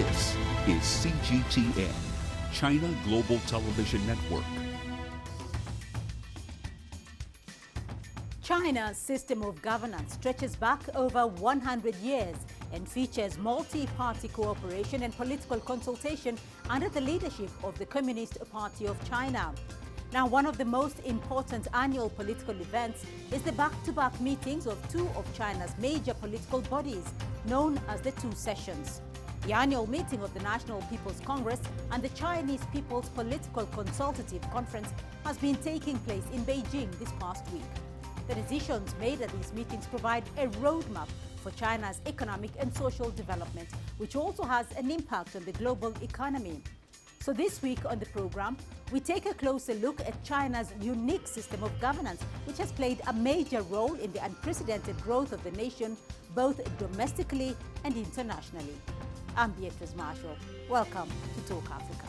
This is CGTN, China Global Television Network. China's system of governance stretches back over 100 years and features multi-party cooperation and political consultation under the leadership of the Communist Party of China. Now, one of the most important annual political events is the back-to-back meetings of two of China's major political bodies, known as the Two Sessions. The annual meeting of the National People's Congress and the Chinese People's Political Consultative Conference has been taking place in Beijing this past week. The decisions made at these meetings provide a roadmap for China's economic and social development, which also has an impact on the global economy. So this week on the program, we take a closer look at China's unique system of governance, which has played a major role in the unprecedented growth of the nation, both domestically and internationally. I'm Beatrice Marshall. Welcome to Talk Africa.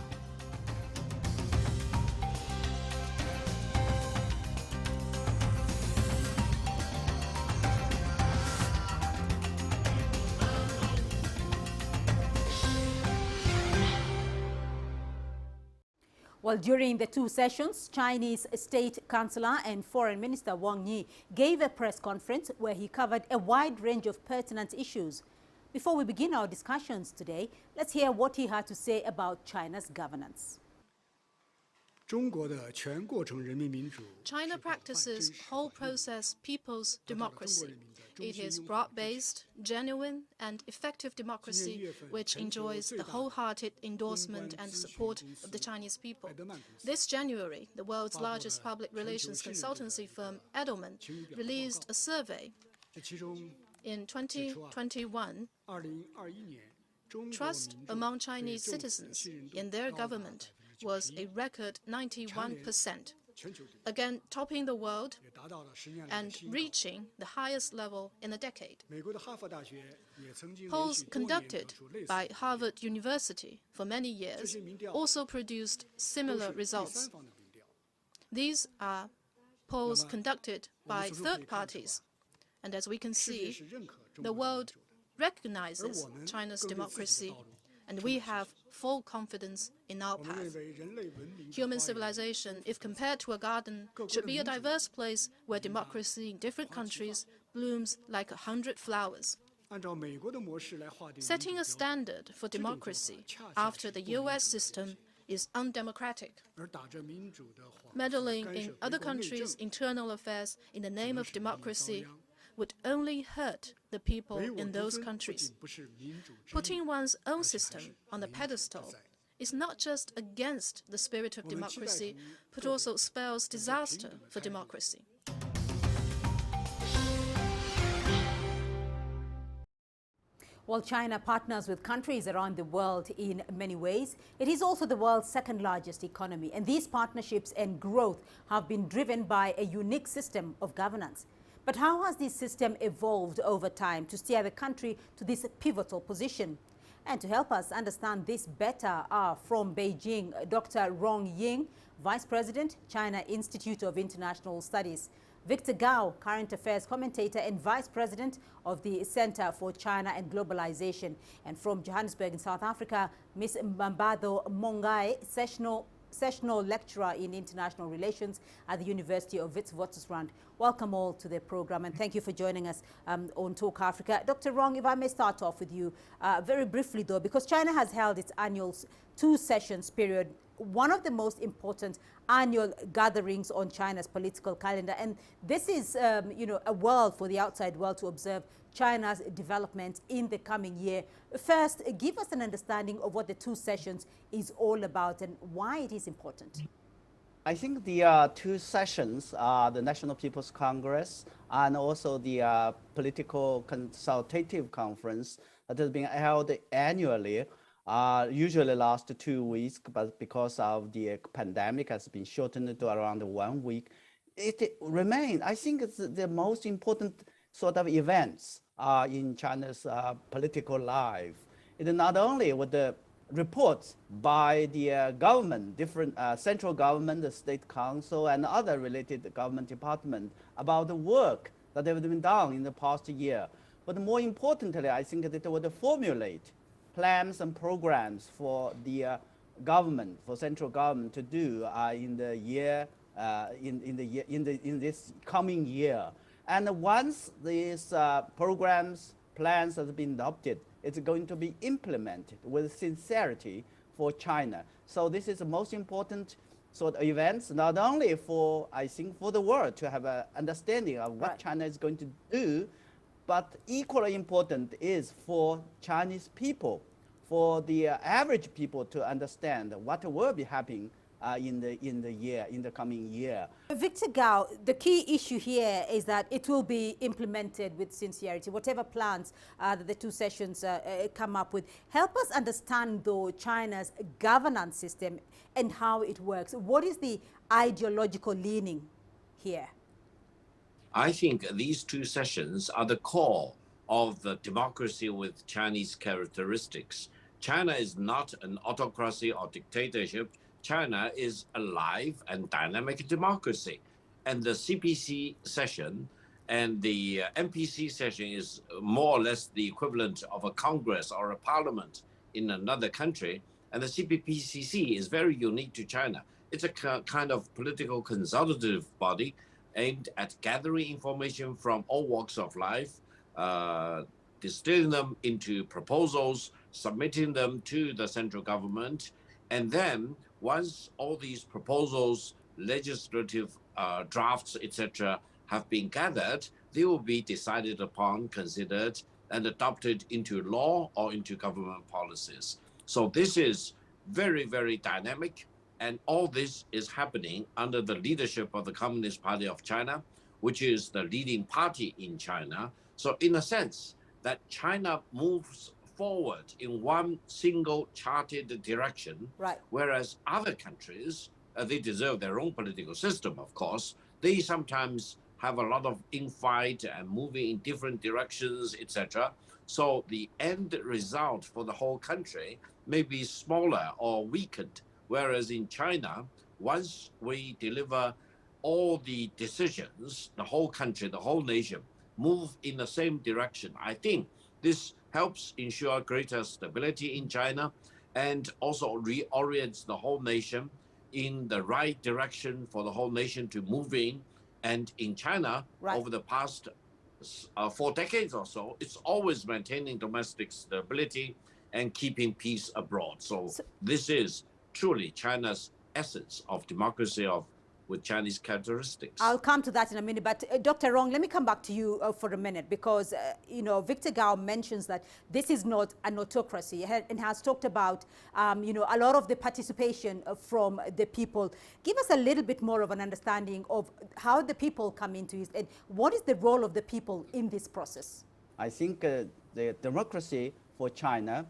Well, during the two sessions, Chinese State Councillor and Foreign Minister Wang Yi gave a press conference where he covered a wide range of pertinent issues. Before we begin our discussions today, let's hear what he had to say about China's governance. China practices whole process people's democracy. It is broad-based, genuine and effective democracy which enjoys the wholehearted endorsement and support of the Chinese people. This January, the world's largest public relations consultancy firm, Edelman, released a survey. In 2021, trust among Chinese citizens in their government was a record 91%, again topping the world and reaching the highest level in a decade. Polls conducted by Harvard University for many years also produced similar results. These are polls conducted by third parties, and as we can see, the world recognizes China's democracy, and we have full confidence in our path. Human civilization, if compared to a garden, should be a diverse place where democracy in different countries blooms like 100 flowers. Setting a standard for democracy after the US system is undemocratic. Meddling in other countries' internal affairs in the name of democracy would only hurt the people in those countries. Putting one's own system on the pedestal is not just against the spirit of democracy, but also spells disaster for democracy. While China partners with countries around the world in many ways, it is also the world's second largest economy, and these partnerships and growth have been driven by a unique system of governance. But how has this system evolved over time to steer the country to this pivotal position? And to help us understand this better are from Beijing, Dr. Rong Ying, Vice President, China Institute of International Studies, Victor Gao, Current Affairs Commentator and Vice President of the Center for China and Globalization, and from Johannesburg in South Africa, Ms. Mbambado Mongai, Sessional Lecturer in International Relations at the University of Witwatersrand. Welcome all to the program, and thank you for joining us on Talk Africa. Dr. Rong, if I may start off with you very briefly though, because China has held its annual two sessions period, one of the most important annual gatherings on China's political calendar, and this is a world for the outside world to observe China's development in the coming year. First, give us an understanding of what the two sessions is all about and why it is important. I think the two sessions, the National People's Congress and also the Political Consultative Conference that has been held annually, usually last 2 weeks, but because of the pandemic has been shortened to around 1 week. It remains, I think it's the most important sort of events in China's political life. It is not only with the reports by the government, different central government, the state council, and other related government departments about the work that have been done in the past year. But more importantly, I think that it would formulate plans and programs for the government, for central government to do in the year, in this coming year. And once these programs, plans have been adopted, it's going to be implemented with sincerity for China. So this is the most important sort of events, not only for, I think, for the world to have an understanding of what China is going to do, but equally important is for Chinese people, for the average people to understand what will be happening in the coming year. Victor Gao, the key issue here is that it will be implemented with sincerity, whatever plans that the two sessions come up with. Help us understand, though, China's governance system and how it works. What is the ideological leaning here? I think these two sessions are the core of the democracy with Chinese characteristics. China is not an autocracy or dictatorship. China is a live and dynamic democracy. And the CPC session and the MPC session is more or less the equivalent of a Congress or a parliament in another country. And the CPPCC is very unique to China. It's a kind of political consultative body aimed at gathering information from all walks of life, distilling them into proposals, submitting them to the central government, and then once all these proposals, legislative drafts, etc., have been gathered, they will be decided upon, considered, and adopted into law or into government policies. So this is very, very dynamic. And all this is happening under the leadership of the Communist Party of China, which is the leading party in China. So in a sense, that China moves forward in one single charted direction, whereas other countries, they deserve their own political system, of course. They sometimes have a lot of infight and moving in different directions, etc. So the end result for the whole country may be smaller or weakened. Whereas in China, once we deliver all the decisions, the whole country, the whole nation move in the same direction. I think this helps ensure greater stability in China and also reorients the whole nation in the right direction for the whole nation to move in. And in China, over the past 4 decades or so, it's always maintaining domestic stability and keeping peace abroad. So this is truly China's essence of democracy with Chinese characteristics. I'll come to that in a minute, but Dr. Rong, let me come back to you for a minute because, Victor Gao mentions that this is not an autocracy and has talked about, a lot of the participation from the people. Give us a little bit more of an understanding of how the people come into it and what is the role of the people in this process? I think the democracy for China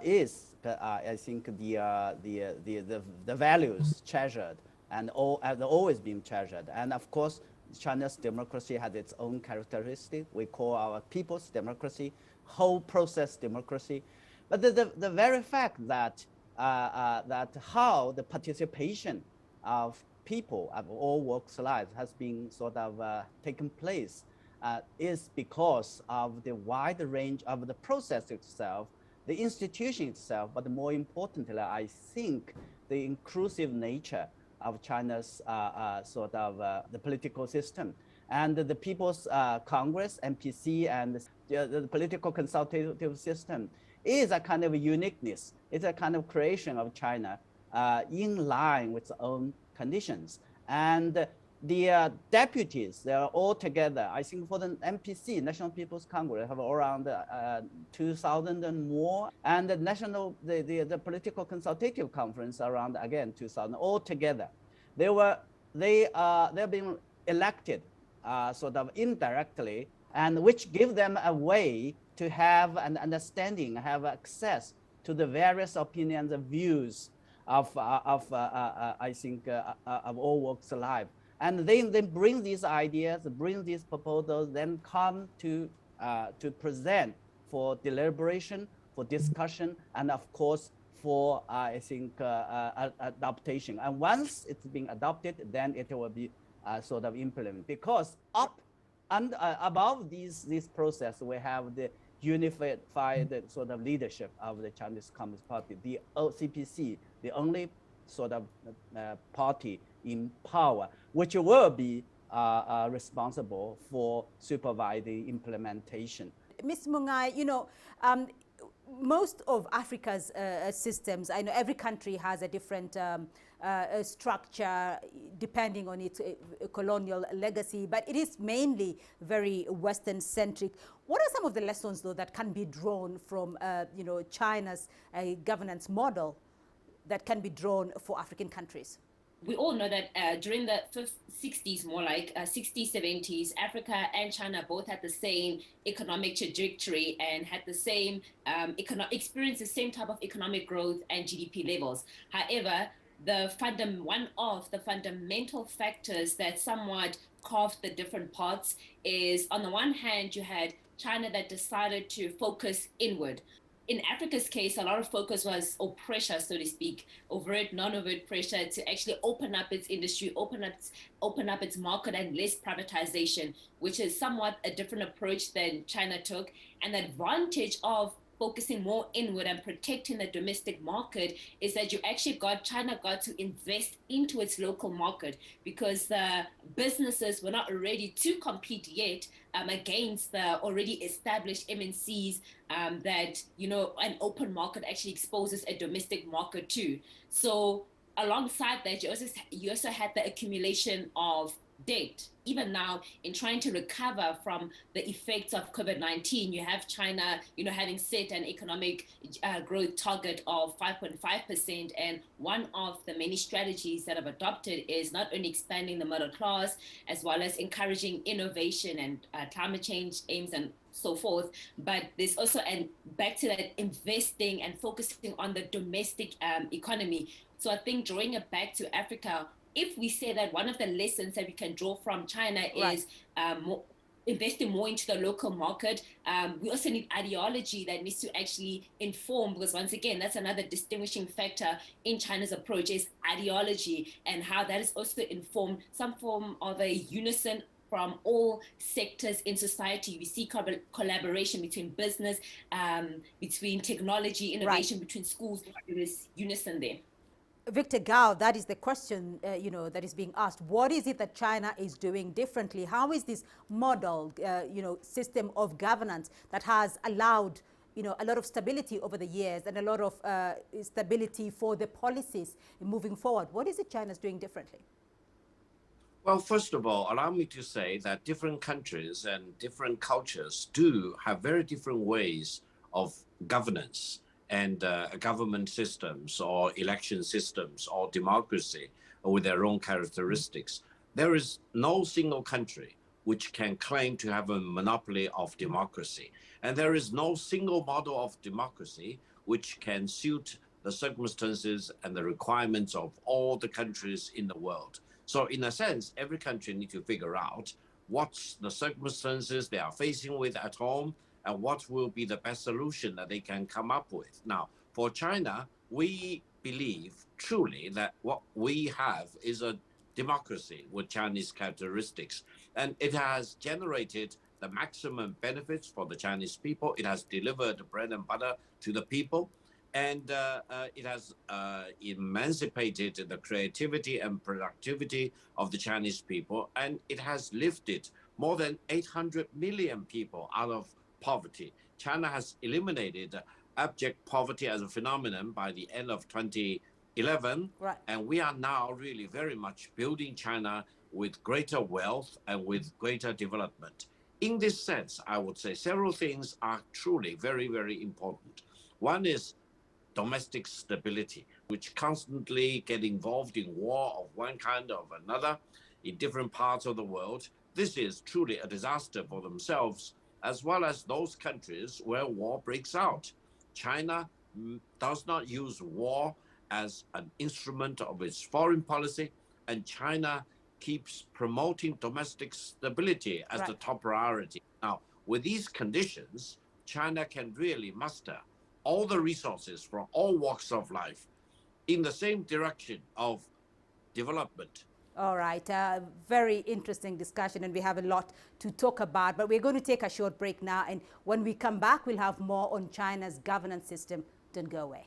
is, I think, the values treasured and have always been treasured. And of course, China's democracy has its own characteristic. We call our people's democracy, whole process democracy. But the very fact that how the participation of people of all walks of life has been sort of taken place is because of the wide range of the process itself, the institution itself, but more importantly, I think the inclusive nature of China's the political system. And the People's Congress, MPC, and the political consultative system is a kind of uniqueness. It's a kind of creation of China in line with its own conditions. And the deputies, they are all together. I think for the MPC, National People's Congress, have around 2,000 and more, and the Political Consultative Conference around again 2,000 all together. They've been elected sort of indirectly, and which give them a way to have an understanding, have access to the various opinions and views of I think of all walks of life. And they bring these ideas, bring these proposals, then come to present for deliberation, for discussion, and of course for I think adaptation. And once it's been adopted, then it will be sort of implemented. Because up and above this process, we have the unified sort of leadership of the Chinese Communist Party, the CPC, the only sort of party in power, which will be responsible for supervising implementation. Ms. Mungai, most of Africa's systems, I know every country has a different structure depending on its colonial legacy, but it is mainly very Western-centric. What are some of the lessons, though, that can be drawn from, China's governance model that can be drawn for African countries? We all know that during the 60s, more like 60s, 70s, Africa and China both had the same economic trajectory and had the same experienced the same type of economic growth and GDP levels. However, one of the fundamental factors that somewhat carved the different parts is, on the one hand, you had China that decided to focus inward. In Africa's case, a lot of focus was, or pressure, so to speak, overt, non-overt pressure to actually open up its industry, open up its market, and less privatization, which is somewhat a different approach than China took. And the advantage of focusing more inward and protecting the domestic market is that China got to invest into its local market, because the businesses were not ready to compete yet against the already established MNCs that, an open market actually exposes a domestic market to. So alongside that, you also had the accumulation of debt. Even now, in trying to recover from the effects of COVID-19, you have China, having set an economic growth target of 5.5%. And one of the many strategies that have adopted is not only expanding the middle class, as well as encouraging innovation and climate change aims and so forth. But there's also, and back to that, investing and focusing on the domestic economy. So I think drawing it back to Africa, if we say that one of the lessons that we can draw from China is investing more into the local market, we also need ideology that needs to actually inform, because once again, that's another distinguishing factor in China's approach, is ideology, and how that is also informed some form of a unison from all sectors in society. We see collaboration between business, between technology, innovation, between schools. There is unison there. Victor Gao, that is the question, that is being asked. What is it that China is doing differently? How is this model, system of governance that has allowed, a lot of stability over the years and a lot of stability for the policies moving forward? What is it China's doing differently? Well, first of all, allow me to say that different countries and different cultures do have very different ways of governance and government systems or election systems or democracy with their own characteristics. There is no single country which can claim to have a monopoly of democracy. And there is no single model of democracy which can suit the circumstances and the requirements of all the countries in the world. So in a sense, every country needs to figure out what's the circumstances they are facing with at home, and what will be the best solution that they can come up with. Now, for China, we believe truly that what we have is a democracy with Chinese characteristics, and it has generated the maximum benefits for the Chinese people. It has delivered bread and butter to the people, and it has emancipated the creativity and productivity of the Chinese people, and it has lifted more than 800 million people out of poverty. China has eliminated abject poverty as a phenomenon by the end of 2011. Right. And we are now really very much building China with greater wealth and with greater development. In this sense, I would say several things are truly very, very important. One is domestic stability, which constantly get involved in war of one kind or another in different parts of the world. This is truly a disaster for themselves, as well as those countries where war breaks out. China does not use war as an instrument of its foreign policy, and China keeps promoting domestic stability as the top priority. Now, with these conditions, China can really muster all the resources from all walks of life in the same direction of development All right, very interesting discussion, and we have a lot to talk about. But we're going to take a short break now, and when we come back, we'll have more on China's governance system. Don't go away.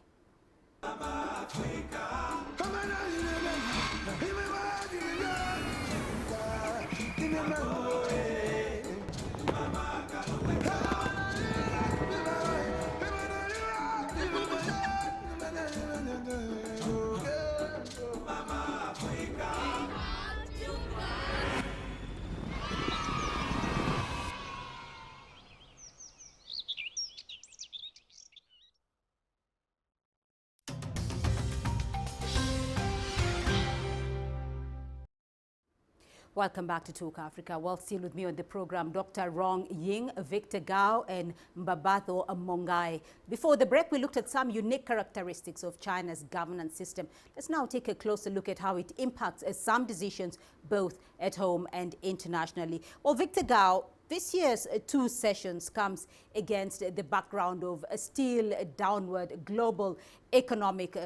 Welcome back to Talk Africa. Well, still with me on the program, Dr. Rong Ying, Victor Gao, and Mbabatho Mongai. Before the break, we looked at some unique characteristics of China's governance system. Let's now take a closer look at how it impacts some decisions both at home and internationally. Well, Victor Gao, this year's two sessions comes against the background of a still downward global economic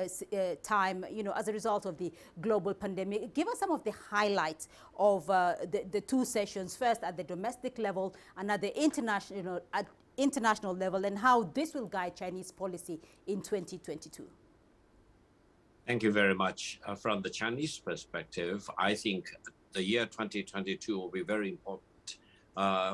time, as a result of the global pandemic. Give us some of the highlights of the two sessions, first at the domestic level and at the international level, and how this will guide Chinese policy in 2022. Thank you very much. From the Chinese perspective, I think the year 2022 will be very important.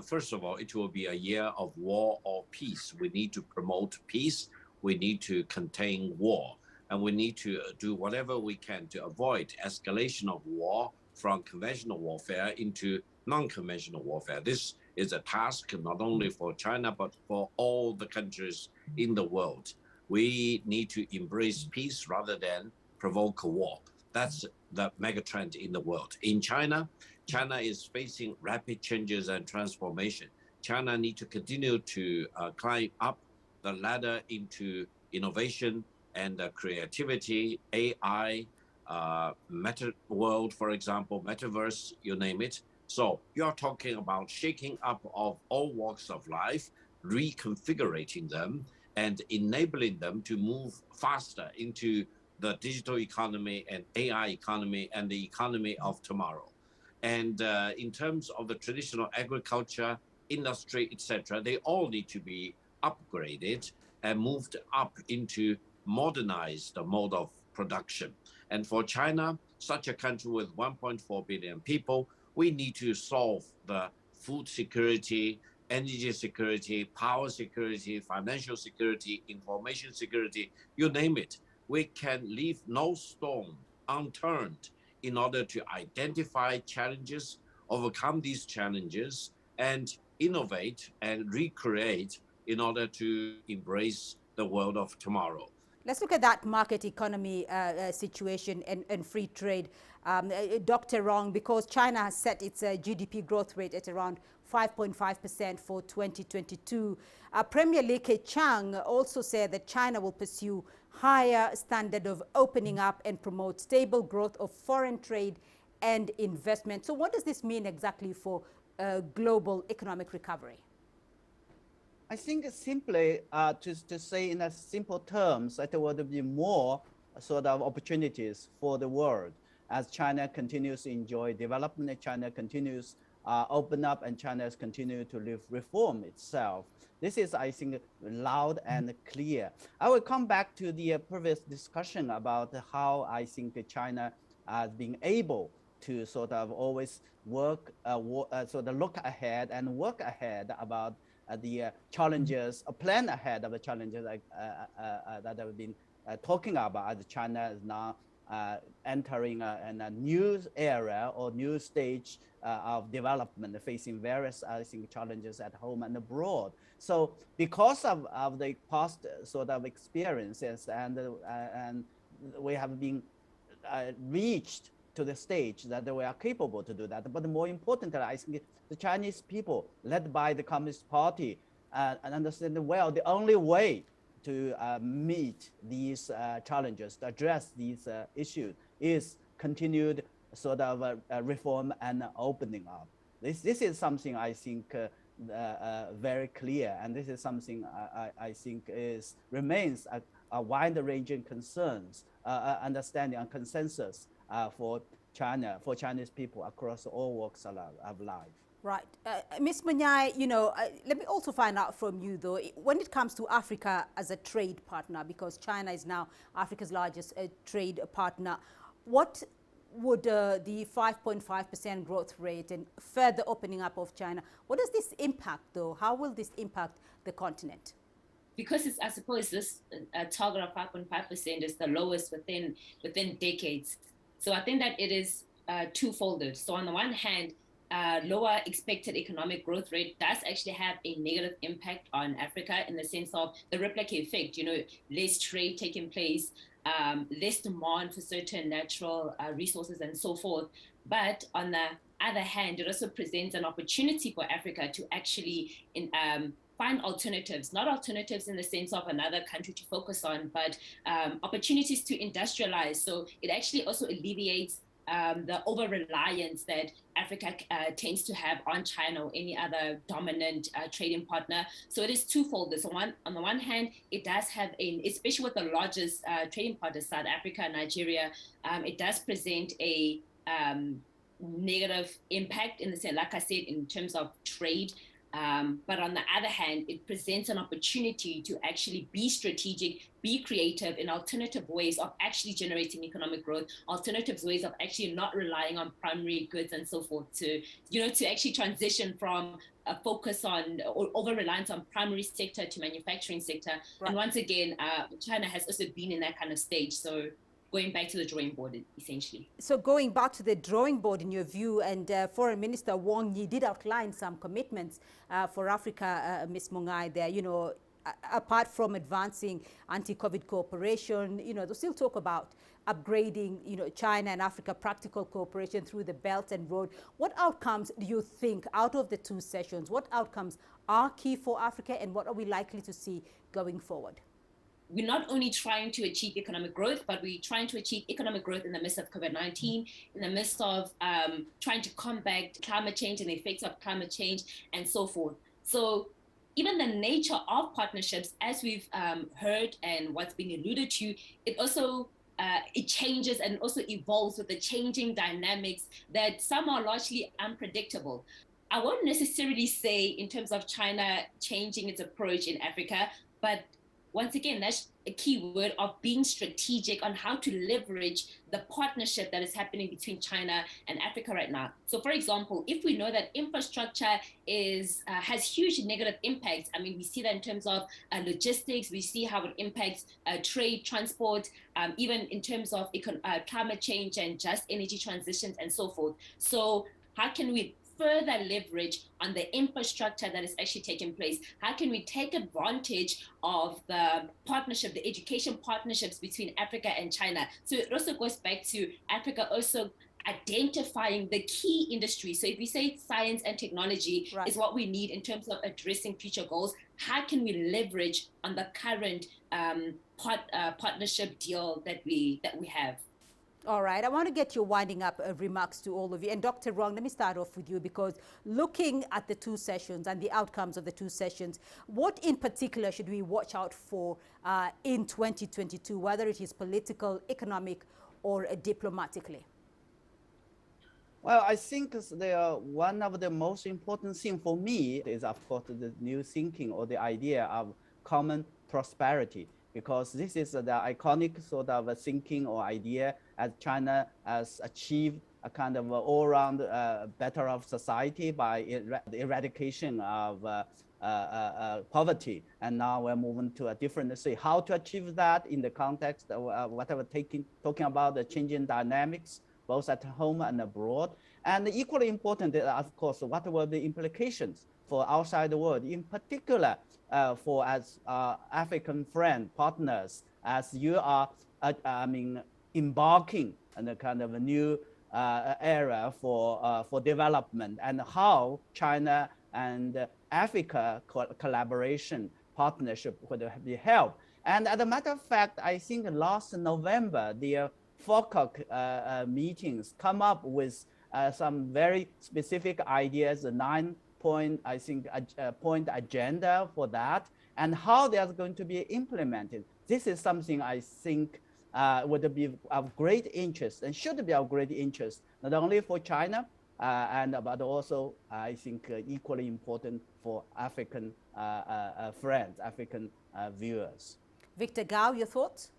First of all, it will be a year of war or peace. We need to promote peace. We need to contain war. And we need to do whatever we can to avoid escalation of war from conventional warfare into non-conventional warfare. This is a task not only for China, but for all the countries in the world. We need to embrace peace rather than provoke a war. That's the mega trend in the world. In China, China is facing rapid changes and transformation. China needs to continue to climb up the ladder into innovation and creativity, AI, meta world, for example, metaverse, you name it. So you're talking about shaking up of all walks of life, reconfiguring them, and enabling them to move faster into the digital economy and AI economy and the economy of tomorrow. And in terms of the traditional agriculture, industry, etc., they all need to be upgraded and moved up into modernized mode of production. And for China, such a country with 1.4 billion people, we need to solve the food security, energy security, power security, financial security, information security, you name it. We can leave no stone unturned in order to identify challenges, overcome these challenges, and innovate and recreate in order to embrace the world of tomorrow. Let's look at that market economy situation and free trade. Dr. Rong, because China has set its GDP growth rate at around 5.5% for 2022. Premier Li Keqiang also said that China will pursue higher standard of opening up and promote stable growth of foreign trade and investment. So what does this mean exactly for global economic recovery? I think simply to say in a simple terms that there would be more sort of opportunities for the world as China continues to enjoy development, China continues open up, and China has continued to reform itself. This is, I think, loud and clear. I will come back to the previous discussion about how I think China has been able to sort of always work, sort of look ahead and work ahead about the challenges, plan ahead of the challenges that I've been talking about as China is now entering a new era or new stage of development, facing various, I think, challenges at home and abroad. So because of the past sort of experiences and we have been reached to the stage that we are capable to do that. But more importantly, I think the Chinese people, led by the Communist Party, and understand well the only way to meet these challenges, to address these issues, is continued sort of reform and opening up. This is something I think very clear, and this is something I think remains a wide-ranging concerns, understanding and consensus for China, for Chinese people across all walks of life. Right. Ms. Munyai, let me also find out from you, though, when it comes to Africa as a trade partner, because China is now Africa's largest trade partner, what would the 5.5% growth rate and further opening up of China, what does this impact, though? How will this impact the continent? Because I suppose this target of 5.5% is the lowest within decades. So I think that it is twofolded. So on the one hand, lower expected economic growth rate does actually have a negative impact on Africa in the sense of the ripple effect, less trade taking place, less demand for certain natural resources and so forth. But on the other hand, it also presents an opportunity for Africa to actually find alternatives, not alternatives in the sense of another country to focus on, but opportunities to industrialize. So it actually also alleviates the over-reliance that Africa tends to have on China or any other dominant trading partner. So it is twofold. So on the one hand, it does have, especially with the largest trading partners, South Africa and Nigeria, it does present a negative impact in the sense, like I said, in terms of trade. But on the other hand, it presents an opportunity to actually be strategic, be creative in alternative ways of actually generating economic growth, alternative ways of actually not relying on primary goods and so forth to actually transition from a focus on or over-reliance on primary sector to manufacturing sector. Right. And once again, China has also been in that kind of stage. So going back to the drawing board, essentially. So going back to the drawing board, in your view, and Foreign Minister Wang Yi did outline some commitments for Africa, Ms. Mungai, there, apart from advancing anti-COVID cooperation, they still talk about upgrading, China and Africa practical cooperation through the Belt and Road. What outcomes do you think out of the two sessions? What outcomes are key for Africa, and what are we likely to see going forward? We're not only trying to achieve economic growth, but we're trying to achieve economic growth in the midst of COVID-19, in the midst of trying to combat climate change and the effects of climate change and so forth. So even the nature of partnerships, as we've heard and what's been alluded to, it also it changes and also evolves with the changing dynamics that some are largely unpredictable. I won't necessarily say in terms of China changing its approach in Africa, but once again, that's a key word of being strategic on how to leverage the partnership that is happening between China and Africa right now. So, for example, if we know that infrastructure has huge negative impacts, I mean, we see that in terms of logistics, we see how it impacts trade, transport, even in terms of climate change and just energy transitions and so forth. So how can we further leverage on the infrastructure that is actually taking place? How can we take advantage of the partnership, the education partnerships between Africa and China? So it also goes back to Africa also identifying the key industries. So if we say science and technology is what we need in terms of addressing future goals, how can we leverage on the current partnership deal that we have? All right, I want to get your winding up remarks to all of you. And Dr. Rong, let me start off with you, because looking at the two sessions and the outcomes of the two sessions, what in particular should we watch out for in 2022, whether it is political, economic, or diplomatically? Well, I think one of the most important things for me is, of course, the new thinking or the idea of common prosperity, because this is the iconic sort of thinking or idea as China has achieved a kind of all-round better off society by the eradication of poverty. And now we're moving to a different say how to achieve that in the context of whatever talking about the changing dynamics, both at home and abroad. And equally important, of course, what were the implications for outside the world, in particular for as African friend partners, as you are, embarking on a kind of a new era for development, and how China and Africa collaboration partnership could be helped. And as a matter of fact, I think last November, the FOCAC meetings come up with some very specific ideas, a 9-point, I think, point agenda for that, and how they are going to be implemented. This is something I think would be of great interest and should be of great interest, not only for China, but also, I think, equally important for African friends, African viewers. Victor Gao, your thoughts?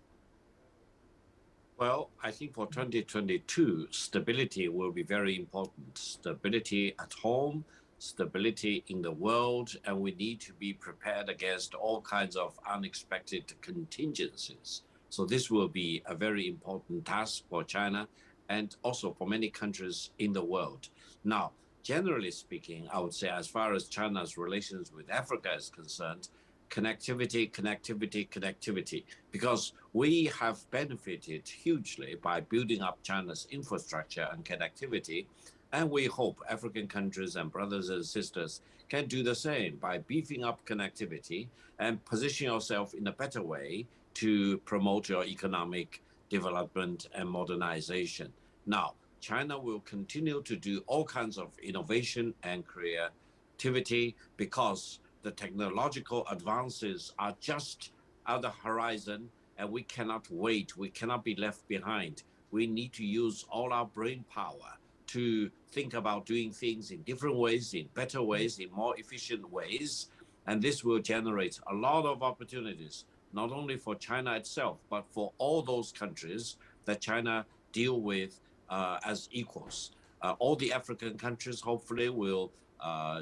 Well, I think for 2022, stability will be very important. Stability at home, stability in the world, and we need to be prepared against all kinds of unexpected contingencies. So this will be a very important task for China and also for many countries in the world. Now, generally speaking, I would say as far as China's relations with Africa is concerned, connectivity, connectivity, connectivity, because we have benefited hugely by building up China's infrastructure and connectivity. And we hope African countries and brothers and sisters can do the same by beefing up connectivity and position yourself in a better way to promote your economic development and modernization. Now, China will continue to do all kinds of innovation and creativity because the technological advances are just at the horizon and we cannot wait. We cannot be left behind. We need to use all our brain power to think about doing things in different ways, in better ways, in more efficient ways. And this will generate a lot of opportunities, not only for China itself, but for all those countries that China deal with as equals. All the African countries hopefully will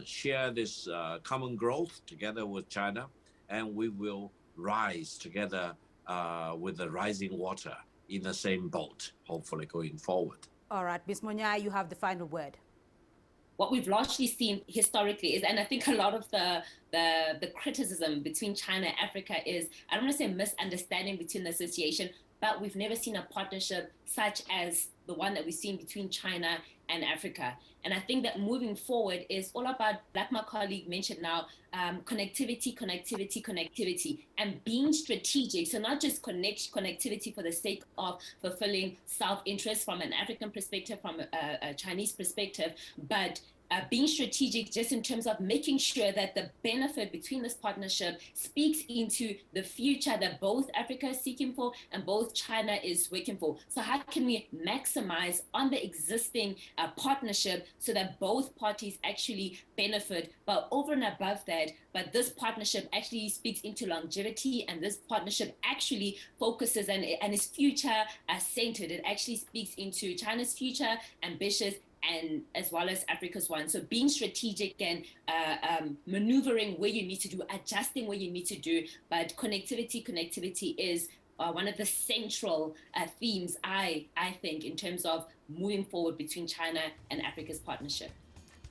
share this common growth together with China, and we will rise together with the rising water in the same boat, hopefully going forward. All right, Ms. Monyai, you have the final word. What we've largely seen historically is, and I think a lot of the criticism between China and Africa is, I don't want to say misunderstanding between the association, but we've never seen a partnership such as the one that we've seen between China and Africa. And I think that moving forward is all about, like my colleague mentioned now, connectivity, connectivity, connectivity, and being strategic. So not just connectivity for the sake of fulfilling self-interest from an African perspective, from a Chinese perspective, but being strategic just in terms of making sure that the benefit between this partnership speaks into the future that both Africa is seeking for and both China is working for. So how can we maximize on the existing partnership so that both parties actually benefit? But over and above that, but this partnership actually speaks into longevity, and this partnership actually focuses and is future centered. It actually speaks into China's future, ambitious, and as well as Africa's one. So being strategic and maneuvering where you need to do, adjusting where you need to do, but connectivity is one of the central themes, I think, in terms of moving forward between China and Africa's partnership.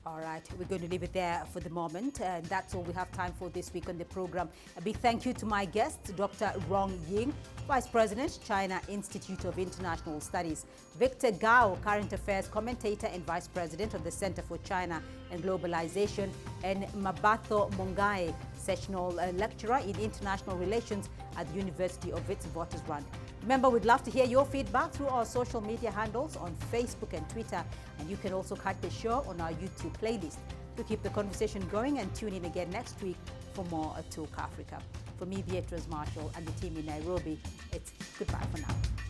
All right, we're going to leave it there for the moment. And that's all we have time for this week on the program. A big thank you to my guests, Dr. Rong Ying, Vice President, China Institute of International Studies; Victor Gao, Current Affairs Commentator and Vice President of the Center for China and Globalization; and Mabatho Mongai, Sessional Lecturer in International Relations at the University of Witwatersrand. Remember, we'd love to hear your feedback through our social media handles on Facebook and Twitter, and you can also catch the show on our YouTube playlist. To keep the conversation going, and tune in again next week for more Talk Africa. For me, Beatrice Marshall, and the team in Nairobi, it's goodbye for now.